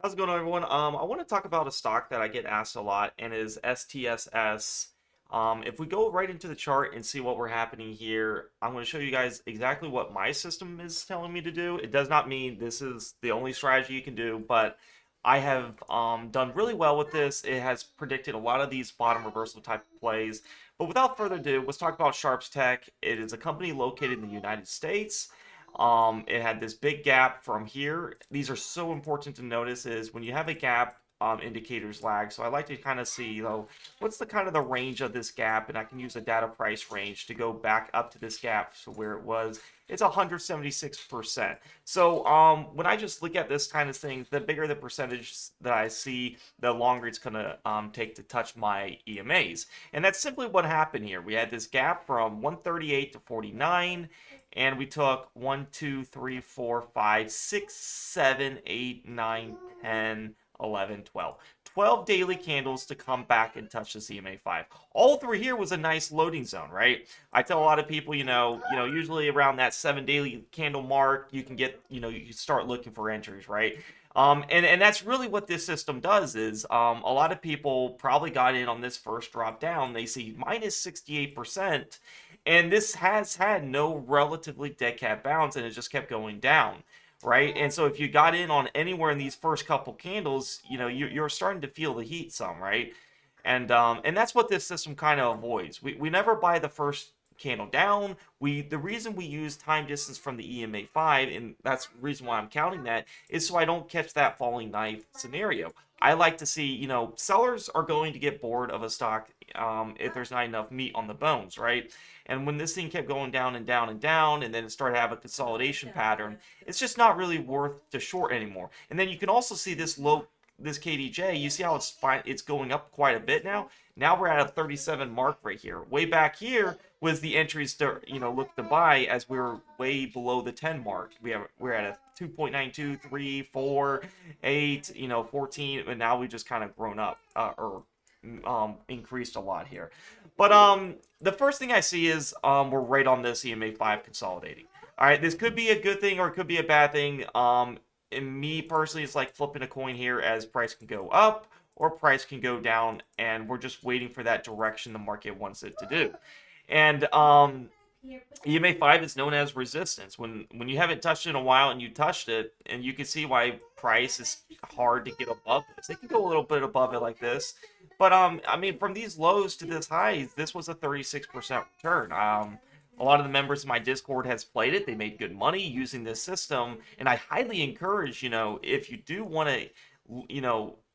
How's it going, everyone? I want to talk about a stock that I get asked a lot, and is STSS. If we go right into the chart and see what we're happening here, I'm going to show you guys exactly what my system is telling me to do. It does not mean this is the only strategy you can do, but I have done really well with this. It has predicted a lot of these bottom reversal type of plays. But without further ado, let's talk about Sharps Tech. It is a company located in the United States. It had this big gap from here. These are so important to notice is when you have a gap, indicators lag. So I like to kind of see, what's the kind of the range of this gap, and I can use a data price range to go back up to this gap. So where it was, it's 176%. So when I just look at this kind of thing, the bigger the percentage that I see, the longer it's gonna take to touch my EMAs. And that's simply what happened here. We had this gap from 138 to 49, and we took 1, 2, 3, 4, 5, 6, 7, 8, 9, 10, 11, 12. 12 daily candles to come back and touch the CMA 5. All through here was a nice loading zone, right? I tell a lot of people, usually around that 7 daily candle mark, you can get, you can start looking for entries, right? And that's really what this system does is a lot of people probably got in on this first drop down. They see minus 68%, and this has had no relatively dead cat bounce, and it just kept going down, right? And so if you got in on anywhere in these first couple candles, you're starting to feel the heat some, right? And that's what this system kind of avoids. We never buy the first candle down. The reason we use time distance from the EMA 5, and that's the reason why I'm counting that, is so I don't catch that falling knife scenario. I like to see, sellers are going to get bored of a stock if there's not enough meat on the bones, right? And when this thing kept going down and down and down, and then it started to have a consolidation pattern, it's just not really worth to short anymore. And then you can also see this KDJ. You see how it's going up quite a bit now. Now we're at a 37 mark right here. Way back here was the entries to look to buy as we were way below the 10 mark. We're at a 2.92, 3, 4, 8, 14, and now we just kind of grown up or increased a lot here. But the first thing I see is we're right on this EMA 5 consolidating. All right, this could be a good thing or it could be a bad thing. And me personally, it's like flipping a coin here, as price can go up or price can go down, and we're just waiting for that direction the market wants it to do. And EMA 5 is known as resistance. When you haven't touched it in a while and you touched it, and you can see why price is hard to get above this. They can go a little bit above it like this, but I mean, from these lows to this high, this was a 36% return. A lot of the members of my Discord has played it. They made good money using this system, and I highly encourage, if you do want to,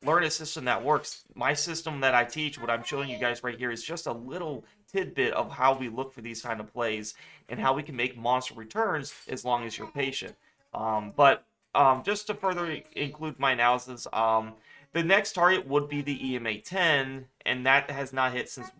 learn a system that works. My system that I teach, what I'm showing you guys right here, is just a little tidbit of how we look for these kind of plays and how we can make monster returns as long as you're patient. But just to further include my analysis, the next target would be the EMA 10, and that has not hit since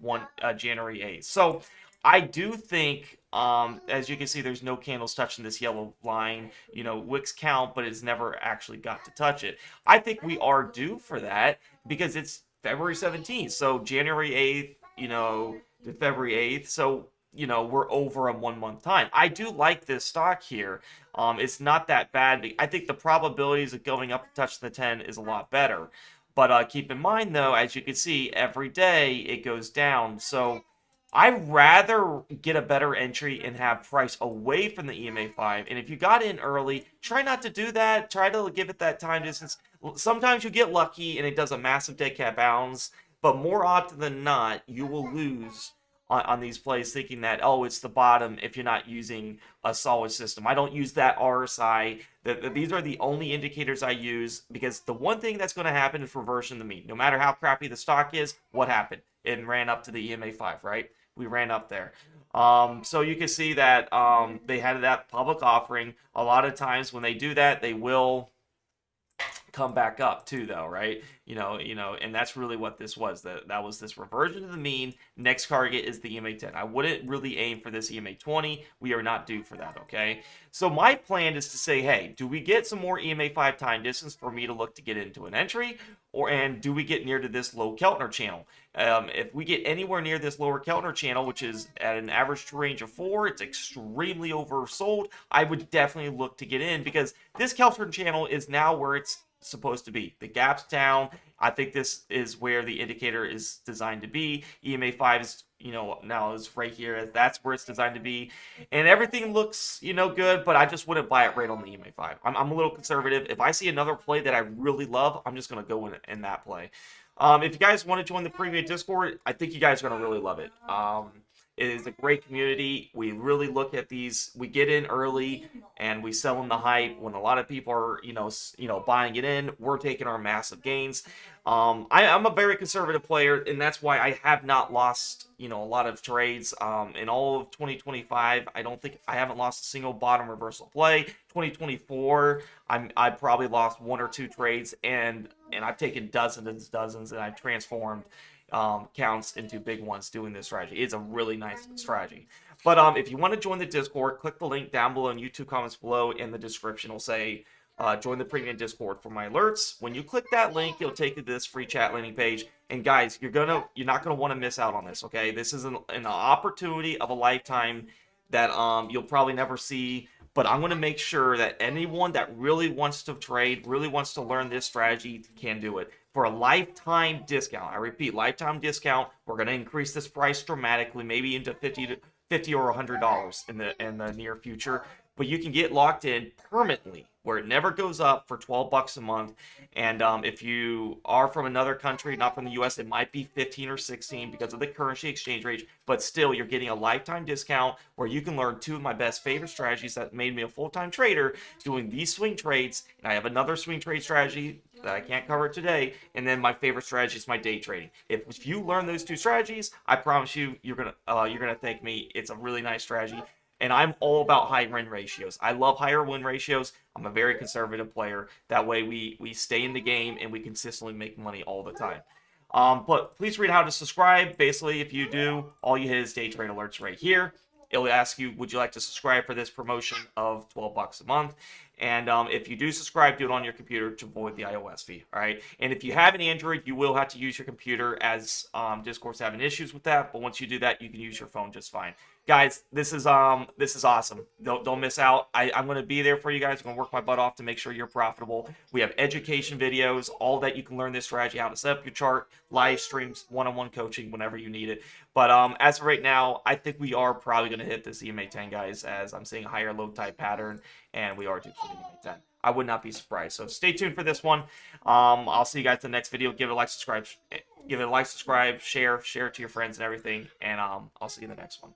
January 8th. So I do think, as you can see, there's no candles touching this yellow line. Wicks count, but it's never actually got to touch it. I think we are due for that because it's February 17th. So January 8th, to February 8th. So, we're over a 1 month time. I do like this stock here. It's not that bad. I think the probabilities of going up to touch the 10 is a lot better. But keep in mind, though, as you can see, every day it goes down. So I'd rather get a better entry and have price away from the EMA 5. And if you got in early, try not to do that. Try to give it that time distance. Sometimes you get lucky and it does a massive dead cat bounce, but more often than not, you will lose on these plays thinking that, oh, it's the bottom if you're not using a solid system. I don't use that RSI. These are the only indicators I use because the one thing that's going to happen is reversion to the mean. No matter how crappy the stock is, what happened? It ran up to the EMA 5, right? We ran up there. So you can see that they had that public offering. A lot of times when they do that, they will come back up too, though, right? And that's really what this was. That was this reversion to the mean. Next target is the EMA 10. I wouldn't really aim for this EMA 20. We are not due for that, okay? So my plan is to say, hey, do we get some more EMA 5 time distance for me to look to get into an entry? And do we get near to this low Keltner channel? If we get anywhere near this lower Keltner channel, which is at an average true range of 4, it's extremely oversold. I would definitely look to get in because this Keltner channel is now where it's supposed to be. The gap's down. I think this is where the indicator is designed to be. EMA 5 is, now is right here. That's where it's designed to be. And everything looks, good, but I just wouldn't buy it right on the EMA 5. I'm a little conservative. If I see another play that I really love, I'm just going to go in that play. If you guys want to join the premium Discord, I think you guys are going to really love it. It is a great community. We really look at these. We get in early and we sell in the hype. When a lot of people are, buying it in, we're taking our massive gains. I'm a very conservative player, and that's why I have not lost, a lot of trades. In all of 2025, I haven't lost a single bottom reversal play. 2024, I probably lost one or two trades, and I've taken dozens and dozens, and I've transformed counts into big ones doing this strategy. It's a really nice strategy. But if you want to join the Discord, click the link down below in YouTube comments below. In the description will say join the premium Discord for my alerts. When you click that link, it'll take you to this free chat landing page. And guys, you're not gonna want to miss out on this. Okay, this is an opportunity of a lifetime that you'll probably never see. But I'm going to make sure that anyone that really wants to trade, really wants to learn this strategy, can do it for a lifetime discount. I repeat, lifetime discount. We're going to increase this price dramatically, maybe into 50 or $100 in the near future. But you can get locked in permanently, where it never goes up, for $12 a month. And if you are from another country, not from the US, it might be 15 or 16 because of the currency exchange rate. But still, you're getting a lifetime discount where you can learn two of my best favorite strategies that made me a full-time trader doing these swing trades. And I have another swing trade strategy that I can't cover today. And then my favorite strategy is my day trading. If you learn those two strategies, I promise you, you're gonna thank me. It's a really nice strategy. And I'm all about high win ratios. I love higher win ratios. I'm a very conservative player. That way we stay in the game and we consistently make money all the time. But please read how to subscribe. Basically, if you do, all you hit is day trade alerts right here. It'll ask you, would you like to subscribe for this promotion of $12 a month? And if you do subscribe, do it on your computer to avoid the iOS fee. All right. And if you have an Android, you will have to use your computer, as Discord's having issues with that. But once you do that, you can use your phone just fine. Guys, this is awesome. Don't miss out. I'm going to be there for you guys. I'm going to work my butt off to make sure you're profitable. We have education videos, all that you can learn this strategy, how to set up your chart, live streams, one-on-one coaching whenever you need it. But as of right now, I think we are probably going to hit this EMA 10, guys, as I'm seeing a higher low type pattern, and we are due for the EMA 10. I would not be surprised. So stay tuned for this one. I'll see you guys in the next video. Give it a like, subscribe, share it to your friends and everything. And I'll see you in the next one.